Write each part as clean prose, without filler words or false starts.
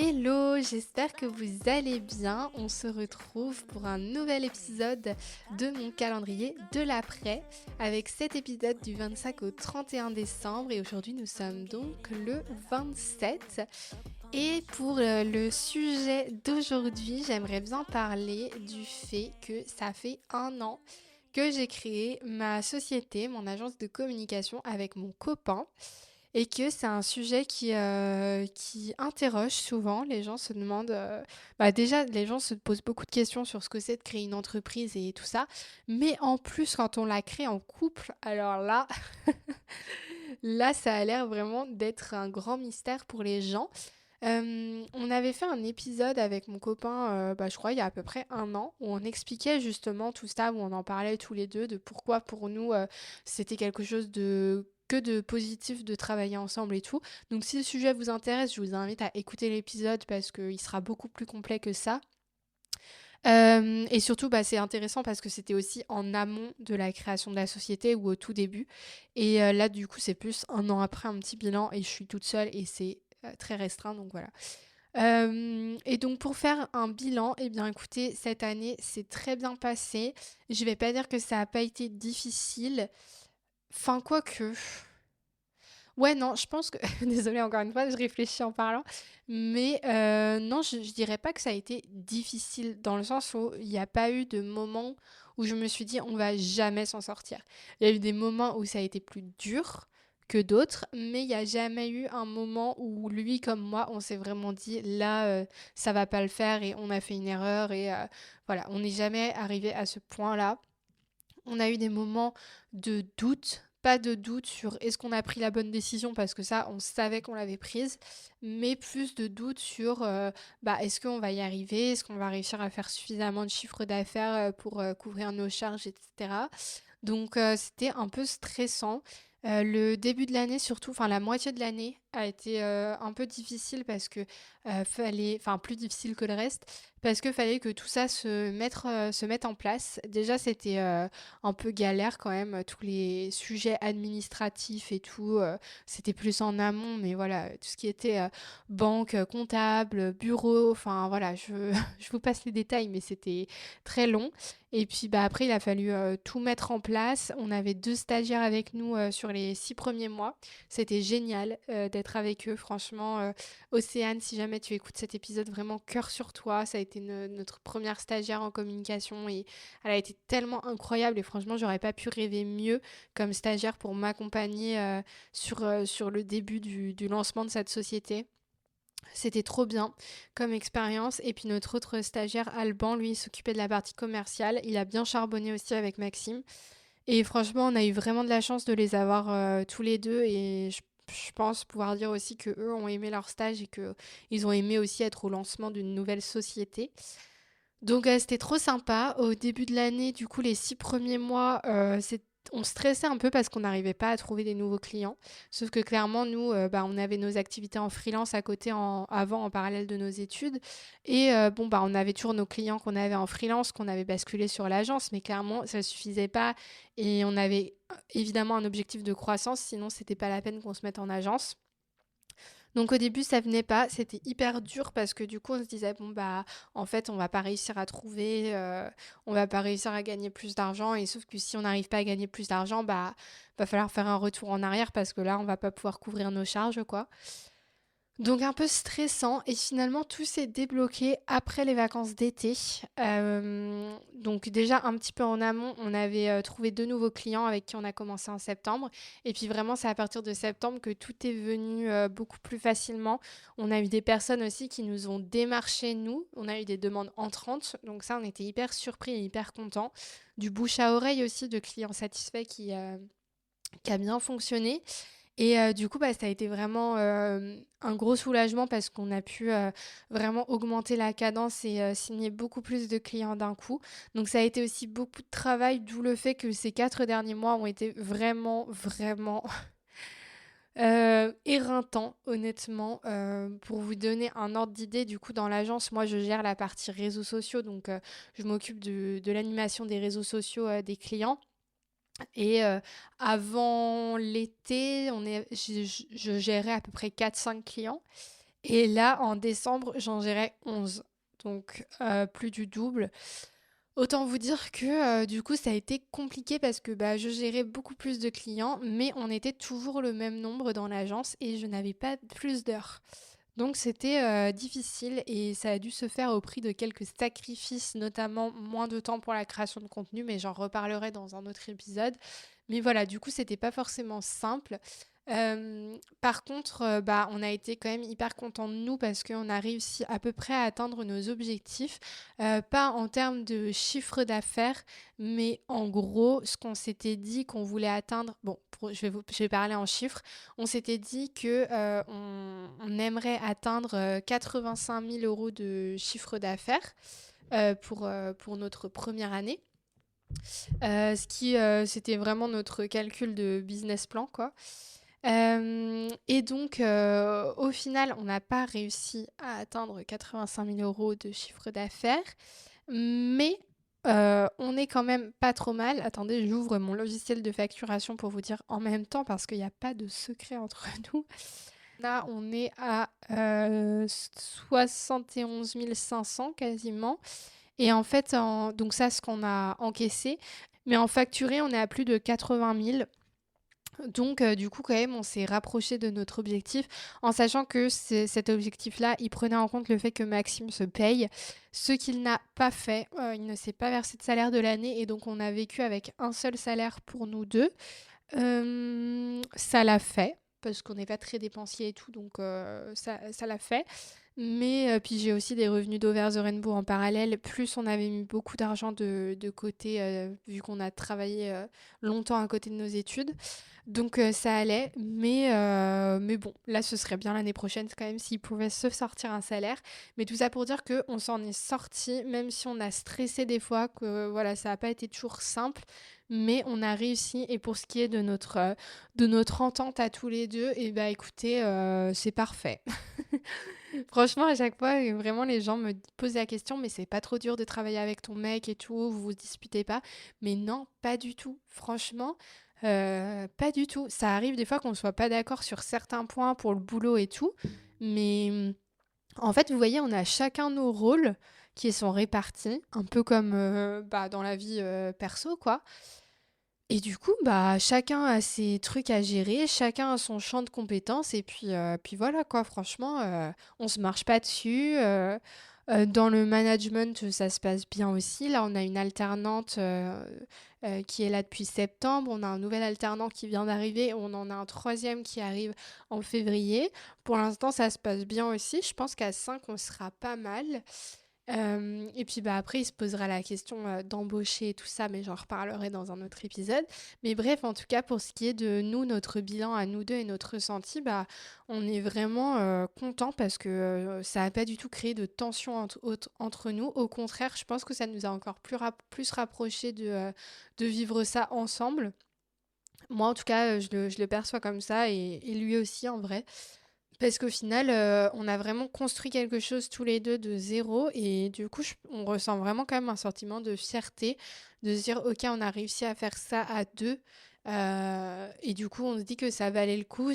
Hello, j'espère que vous allez bien. On se retrouve pour un nouvel épisode de mon calendrier de l'après avec cet épisode du 25 au 31 décembre et aujourd'hui nous sommes donc le 27. Et pour le sujet d'aujourd'hui, j'aimerais bien parler du fait que ça fait un an que j'ai créé ma société, mon agence de communication avec mon copain et que c'est un sujet qui interroge souvent. Les gens se demandent, déjà, les gens se posent beaucoup de questions sur ce que c'est de créer une entreprise et tout ça. Mais en plus, quand on la crée en couple, alors là, là, ça a l'air vraiment d'être un grand mystère pour les gens. On avait fait un épisode avec mon copain, je crois, il y a à peu près un an, où on expliquait justement tout ça, où on en parlait tous les deux, de pourquoi pour nous, c'était quelque chose de positif de travailler ensemble et tout. Donc si le sujet vous intéresse, je vous invite à écouter l'épisode parce qu'il sera beaucoup plus complet que ça. Et surtout, c'est intéressant parce que c'était aussi en amont de la création de la société ou au tout début. Et là, du coup, c'est plus un an après un petit bilan et je suis toute seule et c'est très restreint, donc voilà. Et donc pour faire un bilan, eh bien écoutez, cette année c'est très bien passé. Je vais pas dire que ça a pas été difficile. Enfin, quoique. Ouais, non, je pense que. Désolée, encore une fois, je réfléchis en parlant. Mais non, je dirais pas que ça a été difficile, dans le sens où il n'y a pas eu de moment où je me suis dit on va jamais s'en sortir. Il y a eu des moments où ça a été plus dur que d'autres, mais il n'y a jamais eu un moment où lui comme moi, on s'est vraiment dit là, ça va pas le faire et on a fait une erreur et voilà, on n'est jamais arrivé à ce point-là. On a eu des moments de doute, pas de doute sur est-ce qu'on a pris la bonne décision parce que ça, on savait qu'on l'avait prise, mais plus de doute sur est-ce qu'on va y arriver, est-ce qu'on va réussir à faire suffisamment de chiffre d'affaires pour couvrir nos charges, etc. Donc c'était un peu stressant. Le début de l'année surtout, enfin la moitié de l'année a été un peu difficile parce que fallait, enfin plus difficile que le reste, parce que fallait que tout ça se mette en place. Déjà c'était un peu galère quand même, tous les sujets administratifs et tout, c'était plus en amont, mais voilà, tout ce qui était banque, comptable, bureau, enfin voilà, je vous passe les détails, mais c'était très long. Et puis après, il a fallu tout mettre en place. On avait 2 stagiaires avec nous sur les 6 premiers mois. C'était génial d'être avec eux. Franchement, Océane, si jamais tu écoutes cet épisode, vraiment cœur sur toi. Ça a été notre première stagiaire en communication et elle a été tellement incroyable. Et franchement, j'aurais pas pu rêver mieux comme stagiaire pour m'accompagner sur le début du lancement de cette société. C'était trop bien comme expérience. Et puis notre autre stagiaire, Alban, lui, il s'occupait de la partie commerciale. Il a bien charbonné aussi avec Maxime. Et franchement, on a eu vraiment de la chance de les avoir tous les deux. Et je pense pouvoir dire aussi que eux ont aimé leur stage et que ils ont aimé aussi être au lancement d'une nouvelle société. Donc c'était trop sympa. Au début de l'année, du coup, les 6 premiers mois, on stressait un peu parce qu'on n'arrivait pas à trouver des nouveaux clients. Sauf que clairement, nous, on avait nos activités en freelance à côté avant, en parallèle de nos études. Et on avait toujours nos clients qu'on avait en freelance, qu'on avait basculé sur l'agence. Mais clairement, ça ne suffisait pas. Et on avait évidemment un objectif de croissance, sinon c'était pas la peine qu'on se mette en agence. Donc au début, ça venait pas, c'était hyper dur parce que du coup, on se disait bon en fait, on va pas réussir à trouver, on va pas réussir à gagner plus d'argent et sauf que si on n'arrive pas à gagner plus d'argent, va falloir faire un retour en arrière parce que là, on va pas pouvoir couvrir nos charges quoi. Donc un peu stressant et finalement tout s'est débloqué après les vacances d'été. Donc déjà un petit peu en amont, on avait trouvé 2 nouveaux clients avec qui on a commencé en septembre. Et puis vraiment c'est à partir de septembre que tout est venu beaucoup plus facilement. On a eu des personnes aussi qui nous ont démarché nous. On a eu des demandes entrantes. Donc ça on était hyper surpris et hyper contents. Du bouche à oreille aussi de clients satisfaits qui a bien fonctionné. Et du coup, ça a été vraiment un gros soulagement parce qu'on a pu vraiment augmenter la cadence et signer beaucoup plus de clients d'un coup. Donc ça a été aussi beaucoup de travail, d'où le fait que ces 4 derniers mois ont été vraiment, vraiment éreintants, honnêtement. Pour vous donner un ordre d'idée, du coup, dans l'agence, moi, je gère la partie réseaux sociaux. Donc, je m'occupe de l'animation des réseaux sociaux des clients. Et avant l'été, je gérais à peu près 4 5 clients. Et là, en décembre, j'en gérais 11. Donc, plus du double. Autant vous dire que du coup, ça a été compliqué parce que je gérais beaucoup plus de clients, mais on était toujours le même nombre dans l'agence et je n'avais pas plus d'heures. Donc c'était difficile et ça a dû se faire au prix de quelques sacrifices, notamment moins de temps pour la création de contenu, mais j'en reparlerai dans un autre épisode. Mais voilà, du coup, c'était pas forcément simple. Par contre, on a été quand même hyper contents de nous parce qu'on a réussi à peu près à atteindre nos objectifs, pas en termes de chiffre d'affaires, mais en gros, ce qu'on s'était dit qu'on voulait atteindre, bon, je vais parler en chiffres, on s'était dit que on aimerait atteindre 85 000 euros de chiffre d'affaires pour notre première année. C'était vraiment notre calcul de business plan, quoi. Et donc, au final, on n'a pas réussi à atteindre 85 000 euros de chiffre d'affaires, mais on est quand même pas trop mal. Attendez, j'ouvre mon logiciel de facturation pour vous dire en même temps, parce qu'il n'y a pas de secret entre nous. Là, on est à 71 500 quasiment. Et en fait, donc ça, ce qu'on a encaissé. Mais en facturé, on est à plus de 80 000. Donc, du coup, quand même, on s'est rapproché de notre objectif en sachant que cet objectif-là, il prenait en compte le fait que Maxime se paye, ce qu'il n'a pas fait. Il ne s'est pas versé de salaire de l'année et donc on a vécu avec un seul salaire pour nous deux. Ça l'a fait parce qu'on n'est pas très dépensier et tout, donc ça l'a fait. Mais puis j'ai aussi des revenus d'Over the Rainbow en parallèle, plus on avait mis beaucoup d'argent de côté vu qu'on a travaillé longtemps à côté de nos études. Donc ça allait, mais bon, là ce serait bien l'année prochaine quand même s'il pouvait se sortir un salaire. Mais tout ça pour dire qu'on s'en est sorti, même si on a stressé des fois, que voilà, ça n'a pas été toujours simple, mais on a réussi. Et pour ce qui est de notre entente à tous les deux, et bah écoutez, c'est parfait. Franchement, à chaque fois, vraiment, les gens me posent la question, mais c'est pas trop dur de travailler avec ton mec et tout, vous vous disputez pas. Mais non, pas du tout. Franchement, pas du tout. Ça arrive des fois qu'on soit pas d'accord sur certains points pour le boulot et tout, mais en fait, vous voyez, on a chacun nos rôles qui sont répartis, un peu comme dans la vie perso, quoi. Et du coup, chacun a ses trucs à gérer, chacun a son champ de compétences et puis voilà quoi, franchement, on se marche pas dessus. Dans le management, ça se passe bien aussi. Là, on a une alternante qui est là depuis septembre. On a un nouvel alternant qui vient d'arriver. On en a un troisième qui arrive en février. Pour l'instant, ça se passe bien aussi. Je pense qu'à 5, on sera pas mal. Et puis après, il se posera la question d'embaucher et tout ça, mais j'en reparlerai dans un autre épisode. Mais bref, en tout cas, pour ce qui est de nous, notre bilan à nous deux et notre ressenti, on est vraiment contents parce que ça n'a pas du tout créé de tension entre nous. Au contraire, je pense que ça nous a encore plus rapprochés de vivre ça ensemble. Moi, en tout cas, je le perçois comme ça et lui aussi en vrai. Parce qu'au final, on a vraiment construit quelque chose tous les deux de zéro et du coup, on ressent vraiment quand même un sentiment de fierté, de se dire: «OK, on a réussi à faire ça à 2». Et du coup, on se dit que ça valait le coup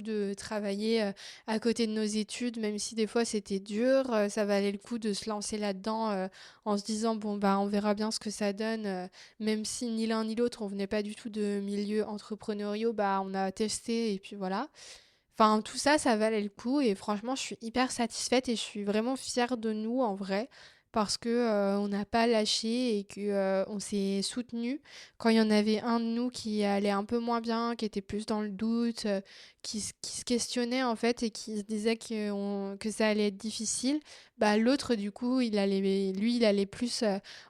de travailler, à côté de nos études, même si des fois c'était dur, ça valait le coup de se lancer là-dedans, en se disant: «Bon, on verra bien ce que ça donne», même si ni l'un ni l'autre, on venait pas du tout de milieux entrepreneuriaux, on a testé et puis voilà. Enfin, tout ça, ça valait le coup et franchement, je suis hyper satisfaite et je suis vraiment fière de nous en vrai parce que on n'a pas lâché et que on s'est soutenu quand il y en avait un de nous qui allait un peu moins bien, qui était plus dans le doute, qui se questionnait en fait et qui se disait que ça allait être difficile. L'autre du coup, il allait plus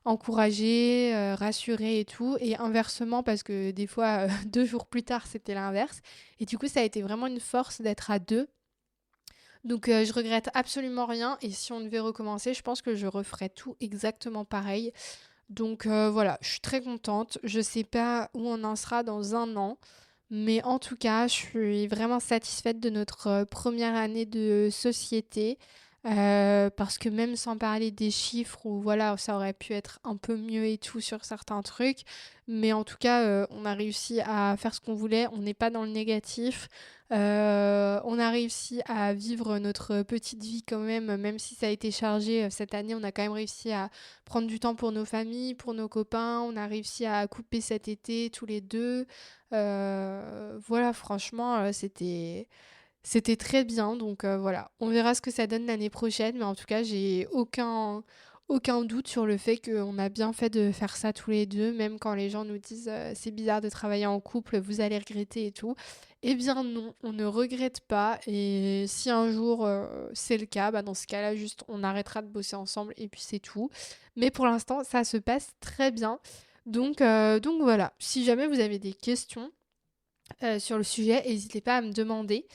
encourager, rassurer et tout et inversement parce que des fois 2 jours plus tard, c'était l'inverse. Et du coup, ça a été vraiment une force d'être à deux. Donc, je regrette absolument rien. Et si on devait recommencer, je pense que je referais tout exactement pareil. Donc, voilà, je suis très contente. Je sais pas où on en sera dans un an. Mais en tout cas, je suis vraiment satisfaite de notre première année de société. parce que même sans parler des chiffres où voilà, ça aurait pu être un peu mieux et tout sur certains trucs, mais en tout cas, on a réussi à faire ce qu'on voulait, on n'est pas dans le négatif. On a réussi à vivre notre petite vie quand même, même si ça a été chargé cette année, on a quand même réussi à prendre du temps pour nos familles, pour nos copains, on a réussi à couper cet été tous les deux. Voilà, franchement, c'était très bien, donc voilà. On verra ce que ça donne l'année prochaine, mais en tout cas, j'ai aucun doute sur le fait qu'on a bien fait de faire ça tous les deux, même quand les gens nous disent c'est bizarre de travailler en couple, vous allez regretter et tout. Eh bien non, on ne regrette pas, et si un jour c'est le cas, bah dans ce cas-là, juste on arrêtera de bosser ensemble et puis c'est tout. Mais pour l'instant, ça se passe très bien. Donc voilà, si jamais vous avez des questions sur le sujet, n'hésitez pas à me demander.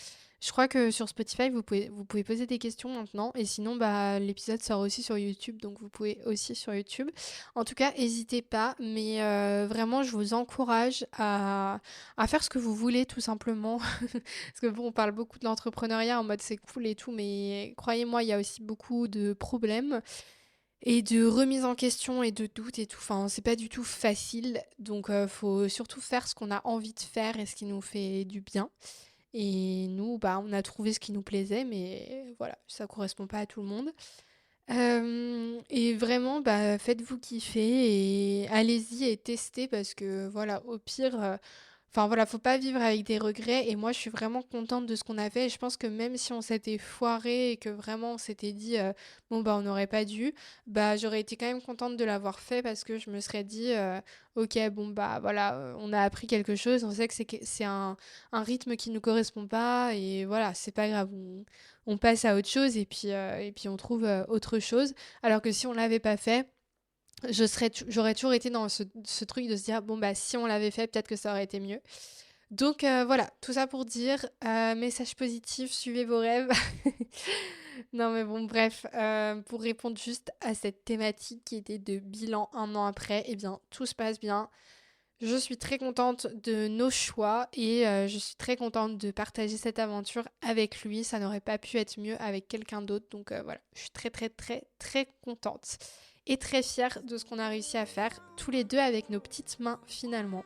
Je crois que sur Spotify, vous pouvez poser des questions maintenant. Et sinon, bah, l'épisode sort aussi sur YouTube. Donc, vous pouvez aussi sur YouTube. En tout cas, n'hésitez pas. Mais vraiment, je vous encourage à faire ce que vous voulez, tout simplement. Parce que bon, on parle beaucoup de l'entrepreneuriat en mode c'est cool et tout. Mais croyez-moi, il y a aussi beaucoup de problèmes et de remise en question et de doutes et tout. Enfin, c'est pas du tout facile. Donc, faut surtout faire ce qu'on a envie de faire et ce qui nous fait du bien. Et nous, bah, on a trouvé ce qui nous plaisait, mais voilà, ça correspond pas à tout le monde. Et vraiment, bah, faites-vous kiffer et allez-y et testez parce que voilà, au pire, enfin voilà, faut pas vivre avec des regrets. Et moi, je suis vraiment contente de ce qu'on a fait. Et je pense que même si on s'était foiré et que vraiment on s'était dit, bon bah on n'aurait pas dû, bah j'aurais été quand même contente de l'avoir fait parce que je me serais dit, ok, bon bah voilà, on a appris quelque chose. On sait que c'est un rythme qui nous correspond pas et voilà, c'est pas grave. On passe à autre chose et puis on trouve autre chose. Alors que si on l'avait pas fait, j'aurais toujours été dans ce truc de se dire, bon, bah, si on l'avait fait, peut-être que ça aurait été mieux. Donc voilà, tout ça pour dire, message positif, suivez vos rêves. Non mais bon, bref, pour répondre juste à cette thématique qui était de bilan un an après, eh bien, tout se passe bien. Je suis très contente de nos choix et je suis très contente de partager cette aventure avec lui. Ça n'aurait pas pu être mieux avec quelqu'un d'autre. Donc voilà, je suis très très très très contente et très fière de ce qu'on a réussi à faire tous les deux avec nos petites mains finalement.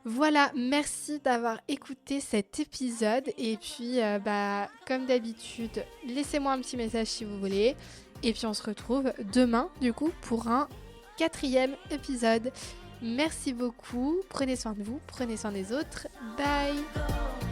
Voilà, merci d'avoir écouté cet épisode et puis bah comme d'habitude, laissez-moi un petit message si vous voulez et puis on se retrouve demain du coup pour un 4e épisode. Merci beaucoup, prenez soin de vous, prenez soin des autres, bye.